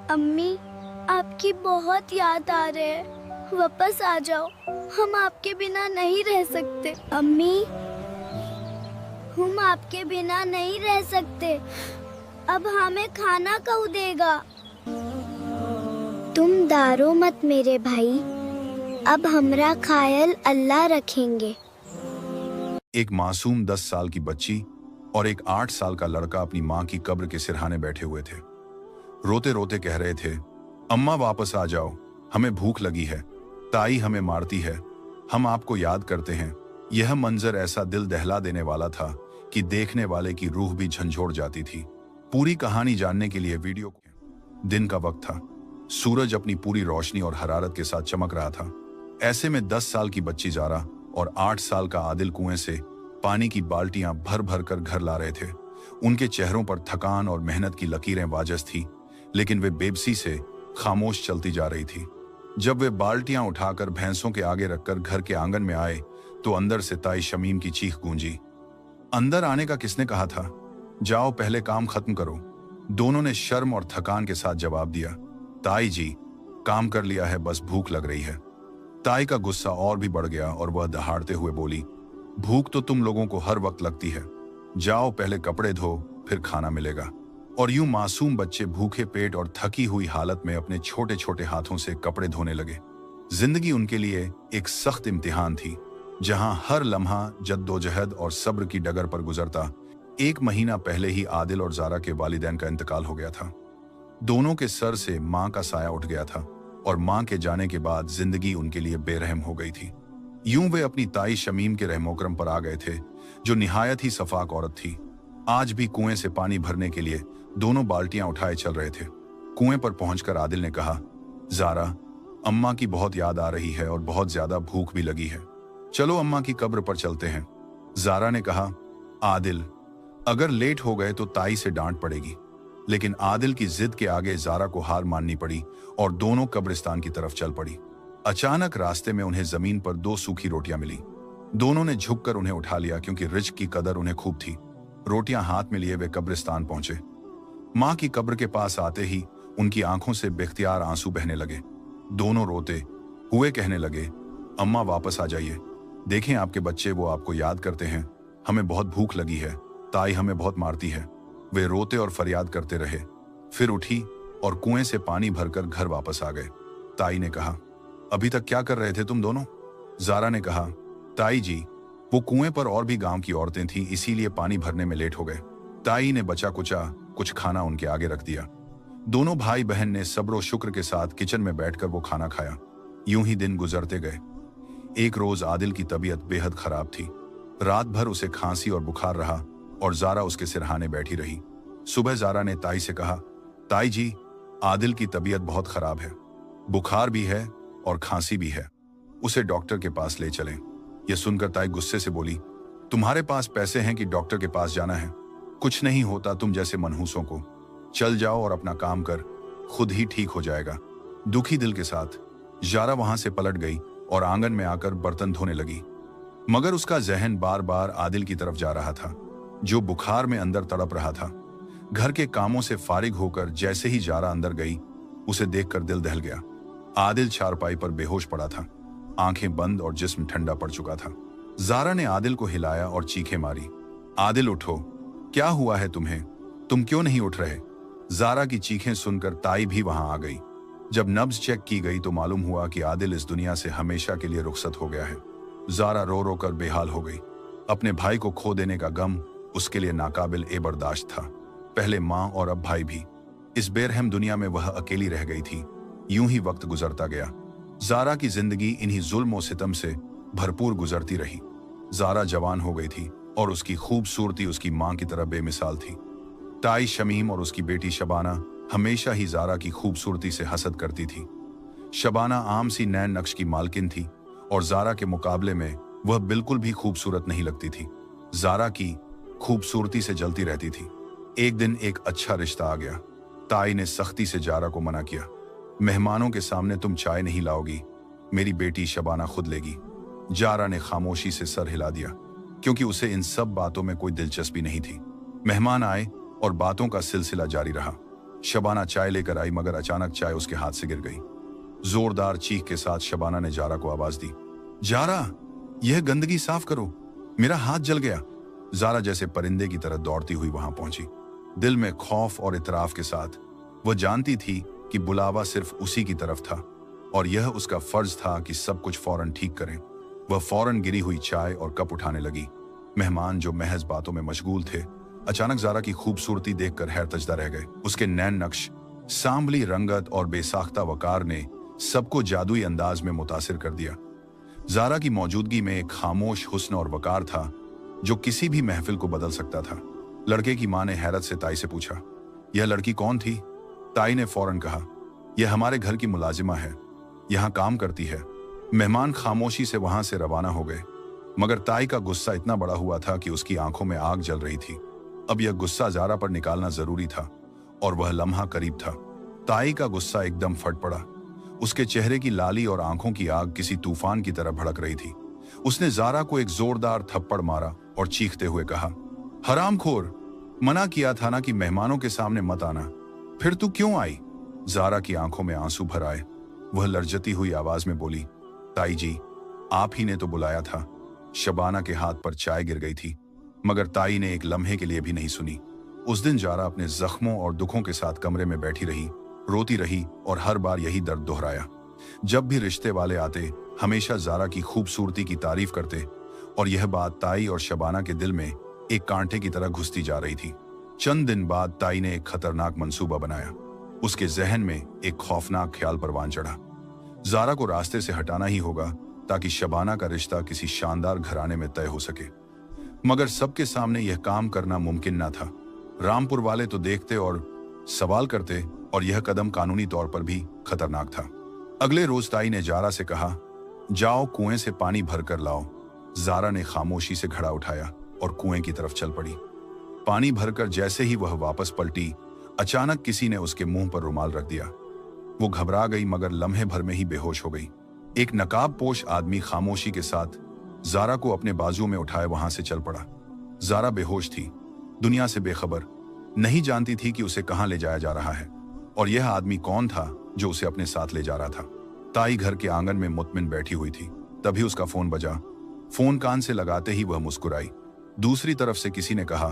अम्मी, आपकी बहुत याद आ रही है। वापस आ जाओ, हम आपके बिना नहीं रह सकते। अम्मी, हम आपके बिना नहीं रह सकते। अब हमें खाना कौन देगा? तुम डरो मत मेरे भाई, अब हमरा ख्याल अल्लाह रखेंगे। एक मासूम 10 साल की बच्ची और एक 8 साल का लड़का अपनी माँ की कब्र के सिरहाने बैठे हुए थे। रोते रोते कह रहे थे, अम्मा वापस आ जाओ, हमें भूख लगी है, ताई हमें मारती है, हम आपको याद करते हैं। यह मंजर ऐसा दिल दहला देने वाला था कि देखने वाले की रूह भी झंझोड़ जाती थी। पूरी कहानी जानने के लिए वीडियो को। दिन का वक्त था, सूरज अपनी पूरी रोशनी और हरारत के साथ चमक रहा था। ऐसे में 10 साल की बच्ची जारा और 8 साल का आदिल कुएं से पानी की बाल्टियां भर भर कर घर ला रहे थे। उनके चेहरों पर थकान और मेहनत की लकीरें वाजस थी, लेकिन वे बेबसी से खामोश चलती जा रही थी। जब वे बाल्टियां उठाकर भैंसों के आगे रखकर घर के आंगन में आए तो अंदर से ताई शमीम की चीख गूंजी। अंदर आने का किसने कहा था? जाओ पहले काम खत्म करो। दोनों ने शर्म और थकान के साथ जवाब दिया, ताई जी, काम कर लिया है, बस भूख लग रही है। ताई का गुस्सा और भी बढ़ गया और वह दहाड़ते हुए बोली, भूख तो तुम लोगों को हर वक्त लगती है, जाओ पहले कपड़े धो, फिर खाना मिलेगा। और यूं मासूम बच्चे भूखे पेट और थकी हुई हालत में अपने छोटे छोटे हाथों से कपड़े धोने लगे। जिंदगी उनके लिए एक सख्त इम्तिहान थी, जहां हर लम्हा जद्दोजहद और सब्र की डगर पर गुजरता। 1 महीना पहले ही आदिल और जारा के वालिदैन का इंतकाल हो गया था। दोनों के सर से माँ का साया उठ गया था और माँ के जाने के बाद जिंदगी उनके लिए बेरहम हो गई थी। यूं वे अपनी ताई शमीम के रहमोकरम पर आ गए थे, जो निहायत ही सफाक औरत थी। आज भी कुएं से पानी भरने के लिए दोनों बाल्टियां उठाए चल रहे थे। कुएं पर पहुंचकर आदिल ने कहा, जारा, अम्मा की बहुत याद आ रही है और बहुत ज्यादा भूख भी लगी है, चलो अम्मा की कब्र पर चलते हैं। जारा ने कहा, आदिल, अगर लेट हो गए तो ताई से डांट पड़ेगी। लेकिन आदिल की जिद के आगे जारा को हार माननी पड़ी और दोनों कब्रिस्तान की तरफ चल पड़ी। अचानक रास्ते में उन्हें जमीन पर 2 सूखी रोटियां मिली। दोनों ने झुककर उन्हें उठा लिया, क्योंकि रिज्क की कदर उन्हें खूब थी। रोटियां हाथ में लिए वे कब्रिस्तान पहुंचे। माँ की कब्र के पास आते ही उनकी आंखों से बेख्तियार आंसू बहने लगे। दोनों रोते हुए कहने लगे, अम्मा वापस आ जाइए, देखें आपके बच्चे, वो आपको याद करते हैं, हमें बहुत भूख लगी है, ताई हमें बहुत मारती है। वे रोते और फरियाद करते रहे, फिर उठी और कुएं से पानी भरकर घर वापस आ गए। ताई ने कहा, अभी तक क्या कर रहे थे तुम दोनों? जारा ने कहा, ताई जी, वो कुएं पर और भी गांव की औरतें थीं, इसीलिए पानी भरने में लेट हो गए। ताई ने बचा कुचा कुछ खाना उनके आगे रख दिया। दोनों भाई बहन ने सब्र शुक्र के साथ किचन में बैठकर वो खाना खाया। यूं ही दिन गुजरते गए। एक रोज आदिल की तबीयत बेहद खराब थी। रात भर उसे खांसी और बुखार रहा और जारा उसके सिरहाने बैठी रही। सुबह जारा ने ताई से कहा, ताई जी, आदिल की तबीयत बहुत खराब है, बुखार भी है और खांसी भी है, उसे डॉक्टर के पास ले चलें। यह सुनकर ताई गुस्से से बोली, तुम्हारे पास पैसे हैं कि डॉक्टर के पास जाना है? कुछ नहीं होता तुम जैसे मनहूसों को, चल जाओ और अपना काम कर, खुद ही ठीक हो जाएगा। दुखी दिल के साथ जारा वहां से पलट गई और आंगन में आकर बर्तन धोने लगी, मगर उसका जहन बार बार आदिल की तरफ जा रहा था, जो बुखार में अंदर तड़प रहा था। घर के कामों से फारिग होकर जैसे ही जारा अंदर गई, उसे देखकर दिल दहल गया। आदिल चारपाई पर बेहोश पड़ा था, आंखें बंद और जिस्म ठंडा पड़ चुका था। जारा ने आदिल को हिलाया और चीखें मारी, आदिल उठो, क्या हुआ है तुम्हें, तुम क्यों नहीं उठ रहे? जारा की चीखें सुनकर ताई भी वहां आ गई। जब नब्ज चेक की गई तो मालूम हुआ कि आदिल इस दुनिया से हमेशा के लिए रुखसत हो गया है। जारा रो रो कर बेहाल हो गई। अपने भाई को खो देने का गम उसके लिए नाकाबिल ए बर्दाश्त था। पहले माँ और अब भाई भी। इस बेरहम दुनिया में वह अकेली रह गई थी। यूं ही वक्त गुजरता गया। जारा की जिंदगी इन्हीं जुल्म और सितम से भरपूर गुजरती रही। जारा जवान हो गई थी और उसकी खूबसूरती उसकी माँ की तरह बेमिसाल थी। ताई शमीम और उसकी बेटी शबाना हमेशा ही जारा की खूबसूरती से हसद करती थी। शबाना आम सी नैन नक्श की मालकिन थी और जारा के मुकाबले में वह बिल्कुल भी खूबसूरत नहीं लगती थी। जारा की खूबसूरती से जलती रहती थी। एक दिन एक अच्छा रिश्ता आ गया। ताई ने सख्ती से जारा को मना किया, मेहमानों के सामने तुम चाय नहीं लाओगी, मेरी बेटी शबाना खुद लेगी। जारा ने खामोशी से सर हिला दिया, क्योंकि उसे इन सब बातों में कोई दिलचस्पी नहीं थी। मेहमान आए और बातों का सिलसिला जारी रहा। शबाना चाय लेकर आई मगर अचानक चाय उसके हाथ से गिर गई। जोरदार चीख के साथ शबाना ने जारा को आवाज दी, जारा, यह गंदगी साफ करो, मेरा हाथ जल गया। जारा जैसे परिंदे की तरह दौड़ती हुई वहां पहुंची, दिल में खौफ और इतराफ के साथ। वह जानती थी कि बुलावा सिर्फ उसी की तरफ था और यह उसका फर्ज था कि सब कुछ फौरन ठीक करें। वह फौरन गिरी हुई चाय और कप उठाने लगी। मेहमान जो महज बातों में मशगूल थे, अचानक जारा की खूबसूरती देखकर हैरतजदा रह गए। उसके नैन नक्श, सांभली रंगत और बेसाख्ता वकार ने सबको जादुई अंदाज में मुतासिर कर दिया। जारा की मौजूदगी में एक खामोश हुस्न और वकार था जो किसी भी महफिल को बदल सकता था। लड़के की मां ने हैरत से ताई से पूछा, यह लड़की कौन थी? ताई ने फौरन कहा, यह हमारे घर की मुलाजिमा है, यहाँ काम करती है। मेहमान खामोशी से वहां से रवाना हो गए, मगर ताई का गुस्सा इतना बड़ा हुआ था कि उसकी आंखों में आग जल रही थी। अब यह गुस्सा जारा पर निकालना जरूरी था और वह लम्हा करीब था। ताई का गुस्सा एकदम फट पड़ा। उसके चेहरे की लाली और आंखों की आग किसी तूफान की तरह भड़क रही थी। उसने जारा को एक जोरदार थप्पड़ मारा और चीखते हुए कहा, हरामखोर, मना किया था ना कि मेहमानों के सामने मत आना, फिर तू क्यों आई? जारा की आंखों में आंसू भर आए। वह लर्जती हुई आवाज में बोली, ताई जी, आप ही ने तो बुलाया था। शबाना के हाथ पर चाय गिर गई थी, मगर ताई ने एक लम्हे के लिए भी नहीं सुनी। उस दिन जारा अपने जख्मों और दुखों के साथ कमरे में बैठी रही, रोती रही और हर बार यही दर्द दोहराया। जब भी रिश्ते वाले आते, हमेशा जारा की खूबसूरती की तारीफ करते और यह बात ताई और शबाना के दिल में एक कांटे की तरह घुसती जा रही थी। चंद दिन बाद ताई ने एक खतरनाक मंसूबा बनाया। उसके जहन में एक खौफनाक ख्याल परवान चढ़ा। जारा को रास्ते से हटाना ही होगा ताकि शबाना का रिश्ता किसी शानदार घराने में तय हो सके। मगर सबके सामने यह काम करना मुमकिन न था। रामपुर वाले तो देखते और सवाल करते और यह कदम कानूनी तौर पर भी खतरनाक था। अगले रोज ताई ने जारा से कहा, जाओ कुएं से पानी भर कर लाओ। जारा ने खामोशी से घड़ा उठाया और कुएं की तरफ चल पड़ी। पानी भरकर जैसे ही वह वापस पलटी, अचानक किसी ने उसके मुंह पर रुमाल रख दिया। वो घबरा गई मगर लम्हे भर में ही बेहोश हो गई। एक नकाबपोश आदमी खामोशी के साथ जारा को अपने बाजू में उठाए वहां से चल पड़ा। जारा बेहोश थी, दुनिया से बेखबर, नहीं जानती थी कि उसे कहां ले जाया जा रहा है और यह आदमी कौन था जो उसे अपने साथ ले जा रहा था। ताई घर के आंगन में मुतमिन बैठी हुई थी, तभी उसका फोन बजा। फोन कान से लगाते ही वह मुस्कुराई। दूसरी तरफ से किसी ने कहा,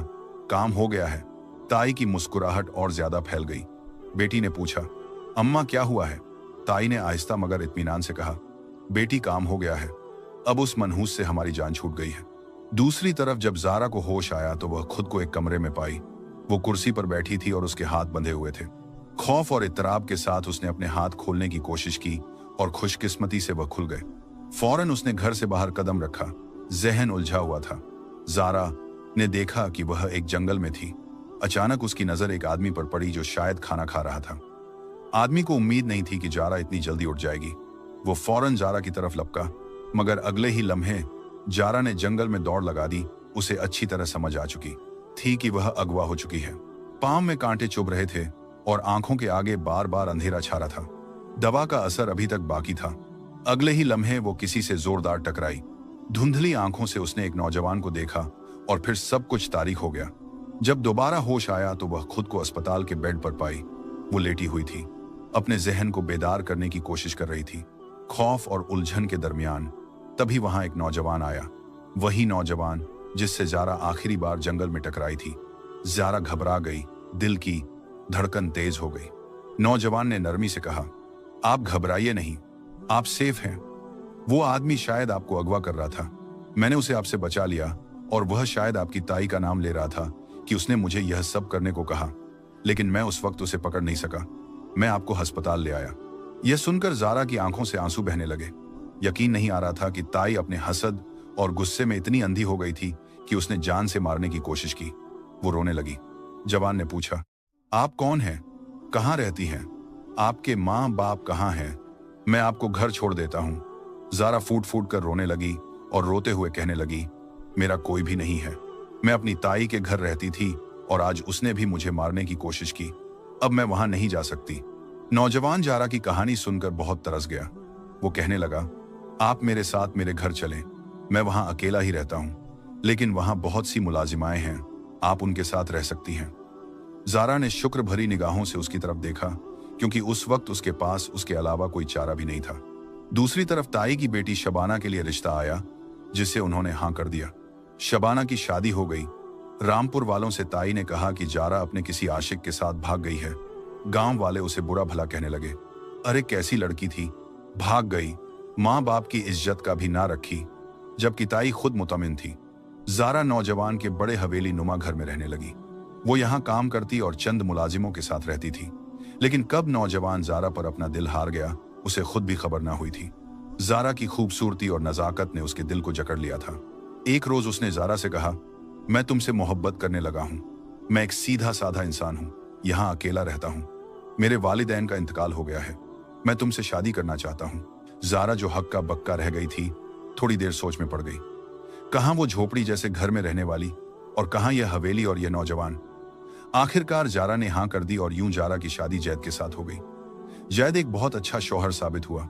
काम हो गया है। ताई की मुस्कुराहट और ज्यादा फैल गई। बेटी ने पूछा, अम्मा क्या हुआ है? ताई ने आहिस्ता मगर इत्मीनान से कहा, बेटी काम हो गया है, अब उस मनहूस से हमारी जान छूट गई है। दूसरी तरफ जब जारा को होश आया तो वह खुद को एक कमरे में पाई। वो कुर्सी पर बैठी थी और उसके हाथ बंधे हुए थे। खौफ और इत्तराब के साथ उसने अपने हाथ खोलने की कोशिश की और खुशकिस्मती से वह खुल गए। फौरन उसने घर से बाहर कदम रखा, जहन उलझा हुआ था। जारा ने देखा कि वह एक जंगल में थी। अचानक उसकी नजर एक आदमी पर पड़ी जो शायद खाना खा रहा था। आदमी को उम्मीद नहीं थी कि जारा इतनी जल्दी उठ जाएगी। वो फौरन जारा की तरफ लपका, मगर अगले ही लम्हे जारा ने जंगल में दौड़ लगा दी। उसे अच्छी तरह समझ आ चुकी थी कि वह अगवा हो चुकी है। पांव में कांटे चुभ रहे थे और आंखों के आगे बार बार अंधेरा छा रहा था। दवा का असर अभी तक बाकी था। अगले ही लम्हे वो किसी से जोरदार टकराई। धुंधली आंखों से उसने एक नौजवान को देखा और फिर सब कुछ तारीख हो गया। जब दोबारा होश आया तो वह खुद को अस्पताल के बेड पर पाई। वो लेटी हुई थी, अपने जहन को बेदार करने की कोशिश कर रही थी, खौफ और उलझन के दरमियान। तभी वहां एक नौजवान आया, वही नौजवान जिससे जारा आखिरी बार जंगल में टकराई थी। जारा घबरा गई, दिल की धड़कन तेज हो गई। नौजवान ने नरमी से कहा, आप घबराइए नहीं, आप सेफ हैं। वो आदमी शायद आपको अगवा कर रहा था, मैंने उसे आपसे बचा लिया और वह शायद आपकी ताई का नाम ले रहा था कि उसने मुझे यह सब करने को कहा, लेकिन मैं उस वक्त उसे पकड़ नहीं सका। मैं आपको अस्पताल ले आया। यह सुनकर जारा की आंखों से आंसू बहने लगे। यकीन नहीं आ रहा था कि ताई अपने हसद और गुस्से में इतनी अंधी हो गई थी कि उसने जान से मारने की कोशिश की। वो रोने लगी। जवान ने पूछा, आप कौन हैं? कहाँ रहती हैं? आपके माँ बाप कहाँ हैं? मैं आपको घर छोड़ देता हूँ। जारा फूट फूट कर रोने लगी और रोते हुए कहने लगी, मेरा कोई भी नहीं है। मैं अपनी ताई के घर रहती थी और आज उसने भी मुझे मारने की कोशिश की। अब मैं वहां नहीं जा सकती। नौजवान जारा की कहानी सुनकर बहुत तरस गया। वो कहने लगा, आप मेरे साथ मेरे घर चलें। मैं वहां अकेला ही रहता हूं, लेकिन वहां बहुत सी मुलाजिमाएं हैं, आप उनके साथ रह सकती हैं। ज़ारा ने शुक्र भरी निगाहों से उसकी तरफ देखा, क्योंकि उस वक्त उसके पास उसके अलावा कोई चारा भी नहीं था। दूसरी तरफ ताई की बेटी शबाना के लिए रिश्ता आया, जिसे उन्होंने हाँ कर दिया। शबाना की शादी हो गई। रामपुर वालों से ताई ने कहा कि ज़ारा अपने किसी आशिक के साथ भाग गई है। गांव वाले उसे बुरा भला कहने लगे। अरे कैसी लड़की थी, भाग गई, माँ बाप की इज्जत का भी ना रखी। जबकि ताई खुद मुतमिन थी। ज़ारा नौजवान के बड़े हवेली नुमा घर में रहने लगी। वो यहाँ काम करती और चंद मुलाजिमों के साथ रहती थी। लेकिन कब नौजवान ज़ारा पर अपना दिल हार गया, उसे खुद भी खबर ना हुई थी। ज़ारा की खूबसूरती और नज़ाकत ने उसके दिल को जकड़ लिया था। एक रोज उसने ज़ारा से कहा, मैं तुमसे मोहब्बत करने लगा हूँ। मैं एक सीधा साधा इंसान हूँ, यहाँ अकेला रहता हूँ। मेरे वालिदैन का इंतकाल हो गया है। मैं तुमसे शादी करना चाहता हूँ। ज़ारा जो हक्का बक्का रह गई थी, थोड़ी देर सोच में पड़ गई। कहाँ वो झोपड़ी जैसे घर में रहने वाली, और कहाँ यह हवेली और यह नौजवान। आखिरकार ज़ारा ने हाँ कर दी और यूं ज़ारा की शादी जैद के साथ हो गई। जैद एक बहुत अच्छा शौहर साबित हुआ।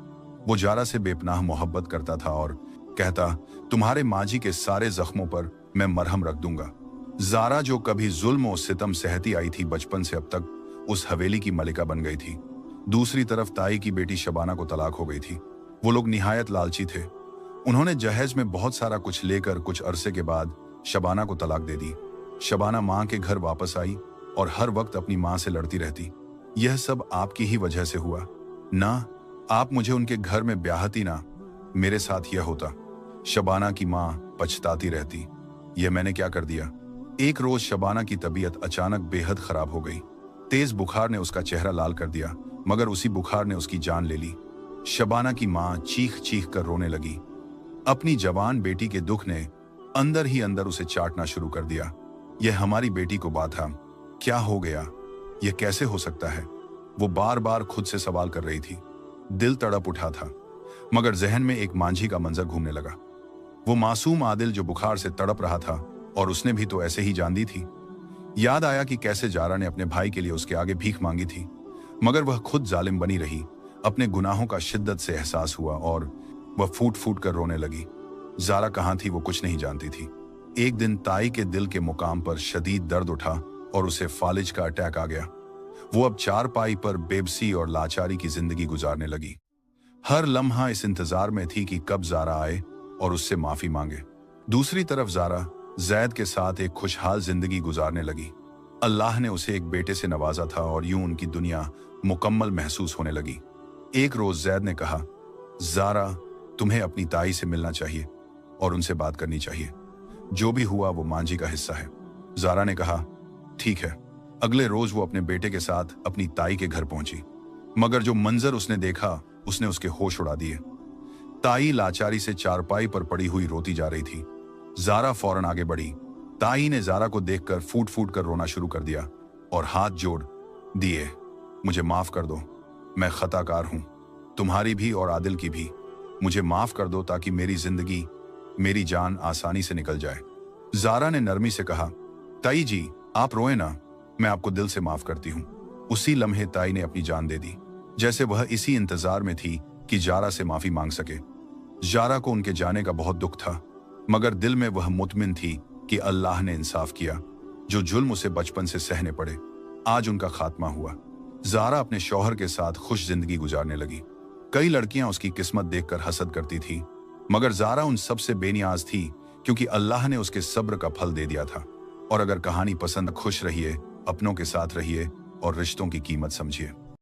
वो ज़ारा से बेपनाह मोहब्बत करता था और कहता, तुम्हारे माजी के सारे जख्मों पर मैं मरहम रख दूंगा। ज़ारा जो कभी जुल्म और सितम सहती आई थी बचपन से, अब तक उस हवेली की मलिका बन गई थी। दूसरी तरफ ताई की बेटी शबाना को तलाक हो गई थी। वो लोग निहायत लालची थे। उन्होंने जहेज में बहुत सारा कुछ लेकर कुछ अरसे के बाद शबाना को तलाक दे दी। शबाना माँ के घर वापस आई और हर वक्त अपनी माँ से लड़ती रहती। यह सब आपकी ही वजह से हुआ ना, आप मुझे उनके घर में ब्याहती ना, मेरे साथ यह होता। शबाना की माँ पछताती रहती, यह मैंने क्या कर दिया। एक रोज शबाना की तबीयत अचानक बेहद खराब हो गई। तेज बुखार ने उसका चेहरा लाल कर दिया, मगर उसी बुखार ने उसकी जान ले ली। शबाना की माँ चीख चीख कर रोने लगी। अपनी जवान बेटी के दुख ने अंदर ही अंदर उसे चाटना शुरू कर दिया। यह हमारी बेटी को बात था, क्या हो गया, यह कैसे हो सकता है। वो बार बार खुद से सवाल कर रही थी। दिल तड़प उठा था, मगर जहन में एक मांझी का मंजर घूमने लगा। वो मासूम आदिल जो बुखार से तड़प रहा था, और उसने भी तो ऐसे ही जान दी थी। याद आया कि कैसे ज़ारा ने अपने भाई के लिए उसके आगे भीख मांगी थी, मगर वह खुद जालिम बनी रही। अपने गुनाहों का शिद्दत से एहसास हुआ और वह फूट फूट कर रोने लगी। ज़ारा कहाँ थी वो कुछ नहीं जानती थी। एक दिन ताई के दिल के मुकाम पर शदीद दर्द उठा और उसे फालिज का अटैक आ गया। वो अब चारपाई पर बेबसी और लाचारी की जिंदगी गुजारने लगी। हर लम्हा इस इंतजार में थी कि कब ज़ारा आए और उससे माफी मांगे। दूसरी तरफ ज़ारा जैद के साथ एक खुशहाल जिंदगी गुजारने लगी। अल्लाह ने उसे एक बेटे से नवाजा था और यूं उनकी दुनिया मुकम्मल महसूस होने लगी। एक रोज जैद ने कहा, ज़ारा तुम्हें अपनी ताई से मिलना चाहिए और उनसे बात करनी चाहिए। जो भी हुआ वो मांझी का हिस्सा है। ज़ारा ने कहा, ठीक है। अगले रोज वो अपने बेटे के साथ अपनी ताई के घर पहुंची, मगर जो मंजर उसने देखा उसने उसके होश उड़ा दिए। ताई लाचारी से चारपाई पर पड़ी हुई रोती जा रही थी। ज़ारा फौरन आगे बढ़ी। ताई ने ज़ारा को देखकर फूट फूट कर रोना शुरू कर दिया और हाथ जोड़ दिए, मुझे माफ कर दो, मैं खताकार हूं, तुम्हारी भी और आदिल की भी। मुझे माफ कर दो ताकि मेरी जिंदगी, मेरी जान आसानी से निकल जाए। ज़ारा ने नरमी से कहा, ताई जी आप रोए ना, मैं आपको दिल से माफ करती हूँ। उसी लम्हे ताई ने अपनी जान दे दी, जैसे वह इसी इंतजार में थी कि ज़ारा से माफी मांग सके। ज़ारा को उनके जाने का बहुत दुख था, मगर दिल में वह मुतमिन थी कि अल्लाह ने इंसाफ किया। जो जुल्म उसे बचपन से सहने पड़े, आज उनका खात्मा हुआ। ज़ारा अपने शौहर के साथ खुश जिंदगी गुजारने लगी। कई लड़कियां उसकी किस्मत देखकर हसद करती थी, मगर ज़ारा उन सब से बेनियाज थी, क्योंकि अल्लाह ने उसके सब्र का फल दे दिया था। और अगर कहानी पसंद, खुश रहिए, अपनों के साथ रहिए और रिश्तों की कीमत समझिए।